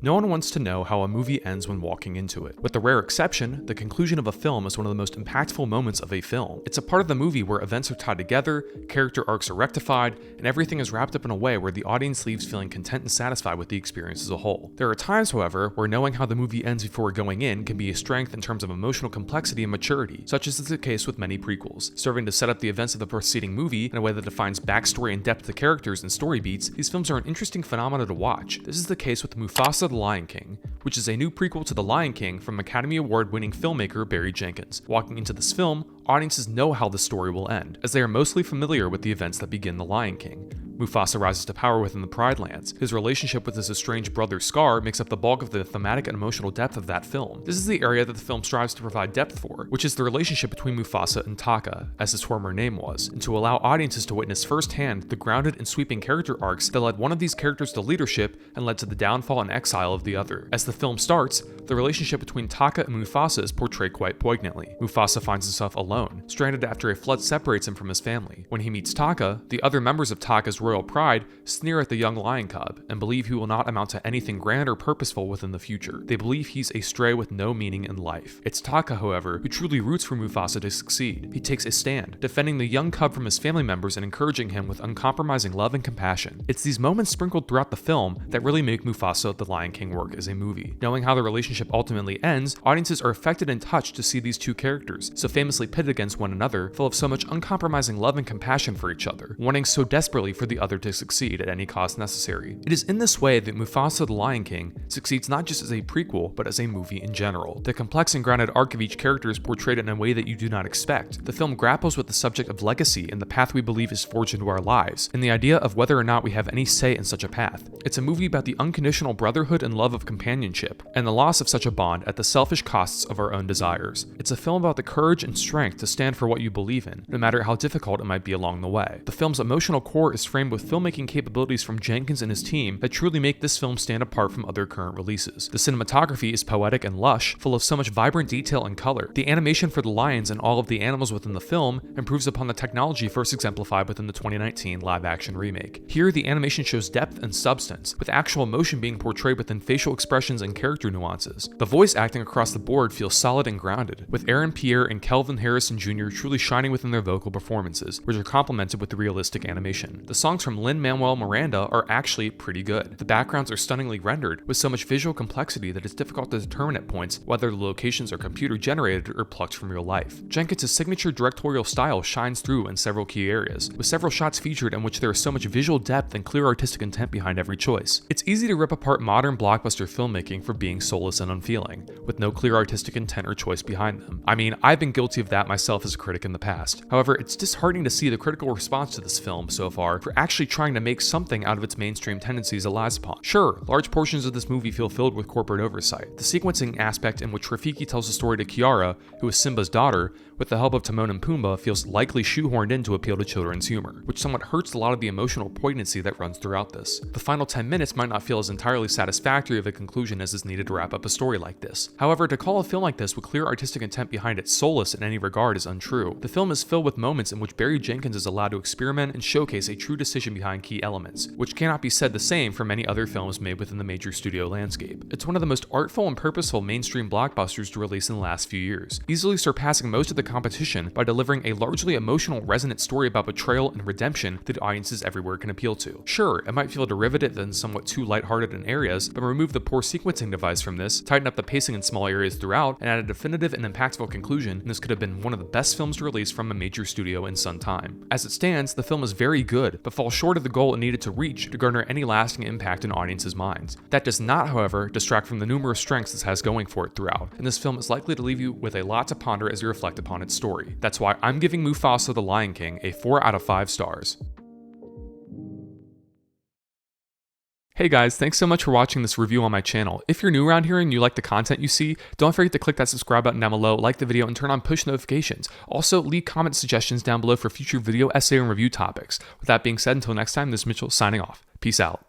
No one wants to know how a movie ends when walking into it. With the rare exception, the conclusion of a film is one of the most impactful moments of a film. It's a part of the movie where events are tied together, character arcs are rectified, and everything is wrapped up in a way where the audience leaves feeling content and satisfied with the experience as a whole. There are times, however, where knowing how the movie ends before going in can be a strength in terms of emotional complexity and maturity, such as is the case with many prequels. Serving to set up the events of the preceding movie in a way that defines backstory and depth to characters and story beats, these films are an interesting phenomenon to watch. This is the case with Mufasa the Lion King, which is a new prequel to The Lion King from Academy Award-winning filmmaker Barry Jenkins. Walking into this film, audiences know how the story will end, as they are mostly familiar with the events that begin The Lion King. Mufasa rises to power within the Pride Lands. His relationship with his estranged brother Scar makes up the bulk of the thematic and emotional depth of that film. This is the area that the film strives to provide depth for, which is the relationship between Mufasa and Taka, as his former name was, and to allow audiences to witness firsthand the grounded and sweeping character arcs that led one of these characters to leadership and led to the downfall and exile of the other. As the film starts, the relationship between Taka and Mufasa is portrayed quite poignantly. Mufasa finds himself alone, stranded after a flood separates him from his family. When he meets Taka, the other members of Taka's royal pride sneer at the young lion cub and believe he will not amount to anything grand or purposeful within the future. They believe he's a stray with no meaning in life. It's Taka, however, who truly roots for Mufasa to succeed. He takes a stand, defending the young cub from his family members and encouraging him with uncompromising love and compassion. It's these moments sprinkled throughout the film that really make Mufasa the Lion King work as a movie. Knowing how the relationship ultimately ends, audiences are affected and touched to see these two characters, so famously pitted against one another, full of so much uncompromising love and compassion for each other, wanting so desperately for the other to succeed at any cost necessary. It is in this way that Mufasa the Lion King succeeds not just as a prequel, but as a movie in general. The complex and grounded arc of each character is portrayed in a way that you do not expect. The film grapples with the subject of legacy and the path we believe is forged into our lives, and the idea of whether or not we have any say in such a path. It's a movie about the unconditional brotherhood and love of companionship, and the loss of such a bond at the selfish costs of our own desires. It's a film about the courage and strength to stand for what you believe in, no matter how difficult it might be along the way. The film's emotional core is framed with filmmaking capabilities from Jenkins and his team that truly make this film stand apart from other current releases. The cinematography is poetic and lush, full of so much vibrant detail and color. The animation for the lions and all of the animals within the film improves upon the technology first exemplified within the 2019 live-action remake. Here, the animation shows depth and substance, with actual emotion being portrayed within facial expressions and character nuances. The voice acting across the board feels solid and grounded, with Aaron Pierre and Kelvin Harrison Jr. truly shining within their vocal performances, which are complemented with the realistic animation. The songs from Lin-Manuel Miranda are actually pretty good. The backgrounds are stunningly rendered, with so much visual complexity that it's difficult to determine at points whether the locations are computer generated or plucked from real life. Jenkins' signature directorial style shines through in several key areas, with several shots featured in which there is so much visual depth and clear artistic intent behind every choice. It's easy to rip apart modern blockbuster filmmaking for being soulless and unfeeling, with no clear artistic intent or choice behind them. I mean, I've been guilty of that myself as a critic in the past. However, it's disheartening to see the critical response to this film so far for actually trying to make something out of its mainstream tendencies it lies upon. Sure, large portions of this movie feel filled with corporate oversight. The sequencing aspect in which Rafiki tells the story to Kiara, who is Simba's daughter, with the help of Timon and Pumbaa, feels likely shoehorned in to appeal to children's humor, which somewhat hurts a lot of the emotional poignancy that runs throughout this. The final 10 minutes might not feel as entirely satisfactory of a conclusion as is needed to wrap up a story like this. However, to call a film like this with clear artistic intent behind it soulless in any regard is untrue. The film is filled with moments in which Barry Jenkins is allowed to experiment and showcase a true decision behind key elements, which cannot be said the same for many other films made within the major studio landscape. It's one of the most artful and purposeful mainstream blockbusters to release in the last few years, easily surpassing most of the competition by delivering a largely emotional, resonant story about betrayal and redemption that audiences everywhere can appeal to. Sure, it might feel derivative and somewhat too lighthearted in areas, but remove the poor sequencing device from this, tighten up the pacing in small areas throughout, and add a definitive and impactful conclusion, and this could have been one of the best films to release from a major studio in some time. As it stands, the film is very good, but falls short of the goal it needed to reach to garner any lasting impact in audiences' minds. That does not, however, distract from the numerous strengths this has going for it throughout, and this film is likely to leave you with a lot to ponder as you reflect upon its story. That's why I'm giving Mufasa the Lion King a 4 out of 5 stars. Hey guys, thanks so much for watching this review on my channel. If you're new around here and you like the content you see, don't forget to click that subscribe button down below, like the video, and turn on push notifications. Also, leave comment suggestions down below for future video, essay, and review topics. With that being said, until next time, this is Mitchell signing off. Peace out.